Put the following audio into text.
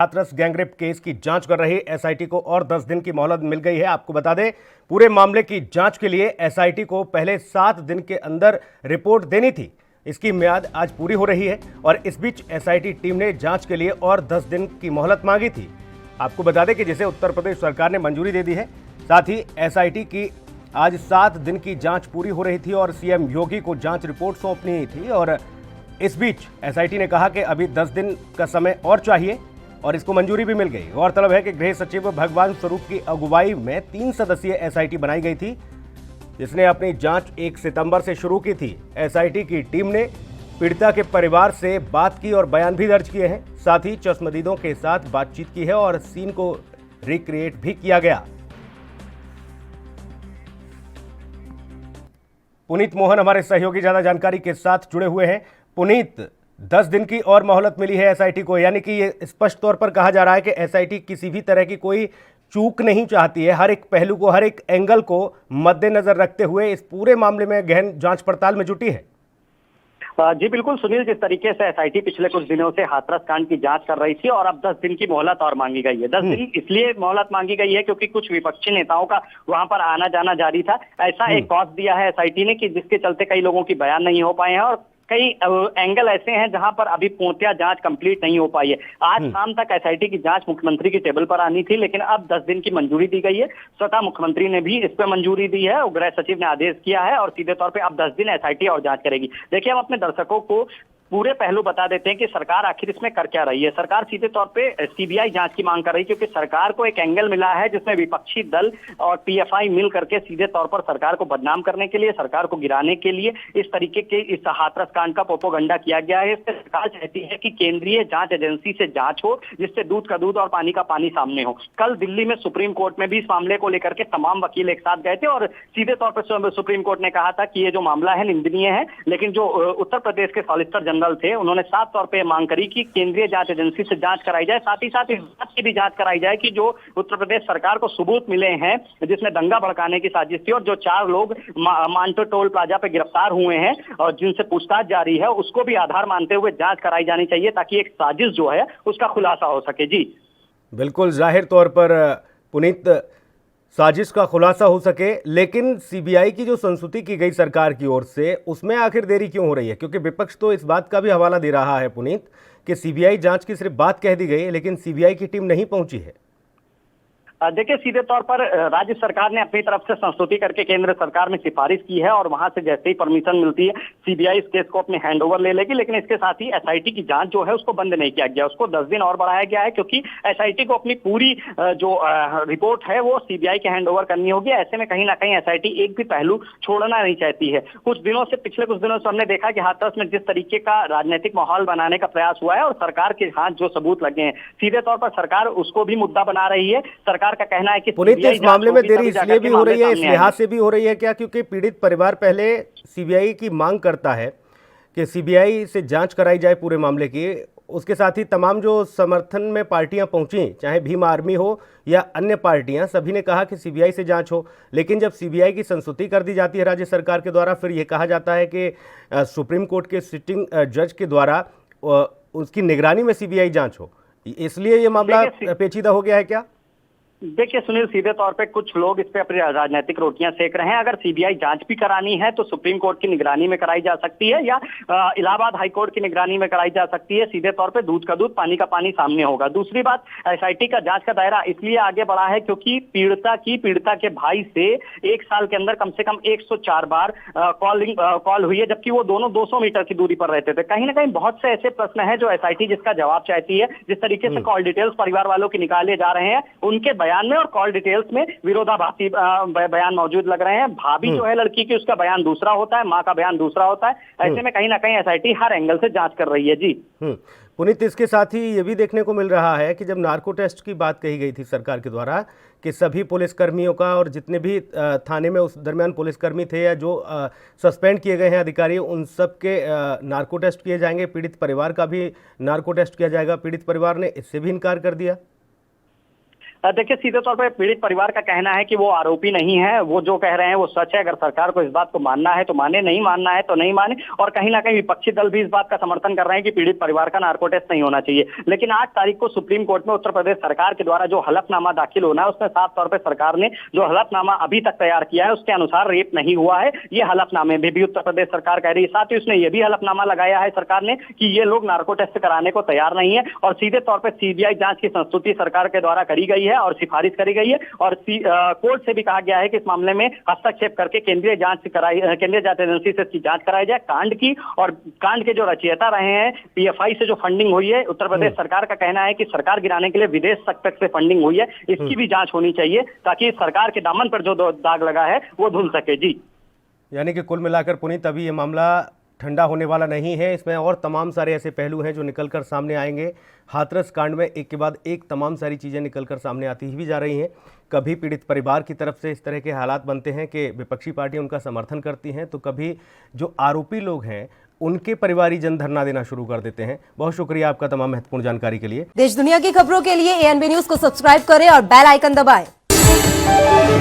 Hathras gangrape case की जांच कर रही एसआईटी को और 10 दिन की मोहलत मिल गई है। आपको बता दें, पूरे मामले की जांच के लिए एसआईटी को पहले 7 दिन के अंदर रिपोर्ट देनी थी। इसकी मियाद आज पूरी हो रही है और इस बीच एसआईटी टीम ने जांच के लिए और 10 दिन की मोहलत मांगी थी। आपको बता दें कि जिसे उत्तर प्रदेश सरकार ने मंजूरी दे दी है। साथ ही एसआईटी की आज 7 दिन की जांच पूरी हो रही थी और सीएम योगी को जांच रिपोर्ट सौंपनी थी। और इस बीच एसआईटी ने कहा कि अभी 10 दिन का समय और चाहिए और इसको मंजूरी भी मिल गई। गौरतलब है कि गृह सचिव भगवान स्वरूप की अगुवाई में 3 सदस्यीय एसआईटी बनाई गई थी, जिसने अपनी जांच 1 सितंबर से शुरू की थी। एसआईटी की टीम ने पीड़िता के परिवार से बात की और बयान भी दर्ज किए हैं। साथ ही चश्मदीदों के साथ बातचीत की है और सीन को रिक्रिएट भी किया गया। पुनीत मोहन हमारे सहयोगी ज्यादा जानकारी के साथ जुड़े हुए हैं। पुनीत, 10 दिन की और मोहलत मिली है एसआईटी को, यानी कि ये स्पष्ट तौर पर कहा जा रहा है कि एसआईटी किसी भी तरह की कोई चूक नहीं चाहती है। हर एक पहलू को, हर एक एंगल को मद्देनजर रखते हुए इस पूरे मामले में गहन जांच पड़ताल में जुटी है। जी बिल्कुल सुनील, जिस तरीके से एसआईटी पिछले कुछ दिनों से हाथरस कांड की जांच कर रही थी और अब 10 दिन की मोहलत और मांगी गई है। 10 दिन इसलिए मोहलत मांगी गई है क्योंकि कुछ विपक्षी नेताओं का वहां पर आना जाना जारी था। ऐसा एक कॉज दिया है एसआईटी ने कि जिसके चलते कई लोगों की बयान नहीं हो पाए हैं और कई एंगल ऐसे हैं जहां पर अभी पूर्णतः जांच कंप्लीट नहीं हो पाई है। आज शाम तक एसआईटी की जांच मुख्यमंत्री की टेबल पर आनी थी, लेकिन अब 10 दिन की मंजूरी दी गई है। स्वतः मुख्यमंत्री ने भी इस पर मंजूरी दी है और गृह सचिव ने आदेश किया है और सीधे तौर पे अब 10 दिन एसआईटी और जांच करेगी। देखिए, हम अपने दर्शकों को पूरे पहलू बता देते हैं कि सरकार आखिर इसमें कर क्या रही है। सरकार सीधे तौर पे सीबीआई जांच की मांग कर रही है क्योंकि सरकार को एक एंगल मिला है जिसमें विपक्षी दल और पीएफआई मिल करके सीधे तौर पर सरकार को बदनाम करने के लिए, सरकार को गिराने के लिए इस तरीके के इस हाथरस कांड का प्रोपोगंडा किया गया है। इससे सरकार चाहती है कि केंद्रीय जांच एजेंसी से जांच हो, जिससे दूध का दूध और पानी का पानी सामने हो। कल दिल्ली में सुप्रीम कोर्ट में भी इस मामले को लेकर के तमाम वकील एक साथ गए थे और सीधे तौर पर सुप्रीम कोर्ट ने कहा था कि ये जो मामला है निंदनीय है, लेकिन जो उत्तर प्रदेश के सॉलिसिटर जनरल थे उन्होंने साफ तौर पे मांग करी कि केंद्रीय जांच एजेंसी से जांच कराई जाए। साथ ही साथ इस बात की भी जांच कराई जाए कि जो उत्तर प्रदेश सरकार को सबूत मिले हैं जिसमें दंगा भड़काने की साजिश थी और जो 4 लोग मांटो टोल प्लाजा पे गिरफ्तार हुए हैं और जिनसे पूछताछ जारी है, उसको भी आधार मानते हुए जांच कराई जानी चाहिए ताकि एक साजिश जो है उसका खुलासा हो सके। जी बिल्कुल, जाहिर तौर पर पुनीत साजिश का खुलासा हो सके, लेकिन सीबीआई की जो संस्तुति की गई सरकार की ओर से, उसमें आखिर देरी क्यों हो रही है? क्योंकि विपक्ष तो इस बात का भी हवाला दे रहा है पुनीत कि सीबीआई जांच की सिर्फ बात कह दी गई है, लेकिन सीबीआई की टीम नहीं पहुंची है। देखिए, सीधे तौर पर राज्य सरकार ने अपनी तरफ से संस्तुति करके केंद्र सरकार में सिफारिश की है और वहां से जैसे ही परमिशन मिलती है सीबीआई इस केस को अपने हैंडओवर ले लेगी। लेकिन इसके साथ ही एसआईटी की जांच जो है उसको बंद नहीं किया गया, उसको 10 दिन और बढ़ाया गया है क्योंकि एसआईटी को अपनी पूरी जो रिपोर्ट है वो सीबीआई के हैंडओवर करनी होगी। ऐसे में कहीं ना कहीं एसआईटी एक भी पहलू छोड़ना नहीं चाहती है। पिछले कुछ दिनों से हमने देखा कि हाथरस में जिस तरीके का राजनीतिक माहौल बनाने का प्रयास हुआ है और सरकार के हाथ जो सबूत लगे हैं, सीधे तौर पर सरकार उसको भी मुद्दा बना रही है। सरकार का कहना है कि पुनीत, इस मामले में देरी इसलिए भी हो रही है, इस लिहाज से भी हो रही है क्या क्योंकि पीड़ित परिवार पहले सीबीआई की मांग करता है कि सीबीआई से जांच कराई जाए पूरे मामले की। उसके साथ ही तमाम जो समर्थन में पार्टियां पहुंची, चाहे भीम आर्मी हो या अन्य पार्टियां, सभी ने कहा कि सीबीआई से जांच हो। लेकिन जब सीबीआई की संस्तुति कर दी जाती है राज्य सरकार के द्वारा, फिर यह कहा जाता है कि सुप्रीम कोर्ट के सिटिंग जज के द्वारा उसकी निगरानी में सीबीआई जांच हो। इसलिए ये मामला पेचीदा हो गया है क्या? देखिए सुनील, सीधे तौर पे कुछ लोग इस पे अपनी राजनीतिक रोटियां सेक रहे हैं। अगर सीबीआई जांच भी करानी है तो सुप्रीम कोर्ट की निगरानी में कराई जा सकती है या इलाहाबाद हाईकोर्ट की निगरानी में कराई जा सकती है। सीधे तौर पे दूध का दूध पानी का पानी सामने होगा। दूसरी बात, एसआईटी का जांच का दायरा इसलिए आगे बढ़ा है क्योंकि पीड़िता के भाई से 1 साल के अंदर कम से कम 104 बार कॉल हुई है, जबकि वो दोनों 200 मीटर की दूरी पर रहते थे। कहीं ना कहीं बहुत से ऐसे प्रश्न है जो एसआईटी जिसका जवाब चाहती है। जिस तरीके से कॉल डिटेल्स परिवार वालों की निकाले जा रहे हैं, उनके बयान में और कॉल डिटेल्स में विरोधाभासी बयान मौजूद लग रहे हैं। भाभी जो है लड़की की, उसका बयान दूसरा होता है, मां का बयान दूसरा होता है। ऐसे में कहीं ना कहीं एसआईटी हर एंगल से जांच कर रही है। जी पुनीत, इसके साथ ही ये भी देखने को मिल रहा है कि जब नार्को टेस्ट की बात कही गई थी सरकार के द्वारा कि सभी पुलिसकर्मियों का और जितने भी थाने में उस दरमियान पुलिसकर्मी थे या जो सस्पेंड किए गए हैं अधिकारी, उन सब के नार्को टेस्ट किए जाएंगे, पीड़ित परिवार का भी नार्को टेस्ट किया जाएगा। पीड़ित परिवार ने इससे भी इनकार कर दिया। देखिए, सीधे तौर पर पीड़ित परिवार का कहना है कि वो आरोपी नहीं है, वो जो कह रहे हैं वो सच है। अगर सरकार को इस बात को मानना है तो माने, नहीं मानना है तो नहीं माने। और कहीं ना कहीं विपक्षी दल भी इस बात का समर्थन कर रहे हैं कि पीड़ित परिवार का नार्को टेस्ट नहीं होना चाहिए। लेकिन 8 तारीख को सुप्रीम कोर्ट में उत्तर प्रदेश सरकार के द्वारा जो हलफनामा दाखिल होना है, उसमें साफ तौर पर सरकार ने जो हलफनामा अभी तक तैयार किया है उसके अनुसार रेप नहीं हुआ है, ये हलफनामे में भी उत्तर प्रदेश सरकार कह रही है। साथ ही उसने ये भी हलफनामा लगाया है सरकार ने कि ये लोग नार्को टेस्ट कराने को तैयार नहीं है। और सीधे तौर पर सीबीआई जांच की संस्तुति सरकार के द्वारा करी गई है और सिफारिश करी गई है। और कोर्ट से भी कहा गया है कि इस मामले में हस्तक्षेप करके केंद्रीय जांच एजेंसी से इसकी जांच कराई जाए कांड की। और कांड के जो रचयिता रहे हैं, पीएफआई से जो फंडिंग हुई है, उत्तर प्रदेश सरकार का कहना है कि सरकार गिराने के लिए विदेश तक से फंडिंग हुई है, इसकी भी जांच होनी चाहिए ताकि सरकार के दामन पर जो दाग लगा है वो धुल सके। जी, यानी कि कुल मिलाकर पुनीत अभी ये मामला ठंडा होने वाला नहीं है, इसमें और तमाम सारे ऐसे पहलू हैं जो निकलकर सामने आएंगे। हाथरस कांड में एक के बाद एक तमाम सारी चीज़ें निकलकर सामने आती ही भी जा रही हैं। कभी पीड़ित परिवार की तरफ से इस तरह के हालात बनते हैं कि विपक्षी पार्टियां उनका समर्थन करती हैं, तो कभी जो आरोपी लोग हैं उनके परिवारीजन धरना देना शुरू कर देते हैं। बहुत शुक्रिया आपका तमाम महत्वपूर्ण जानकारी के लिए। देश दुनिया की खबरों के लिए ANB न्यूज को सब्सक्राइब करें और बेल आइकन दबाएं।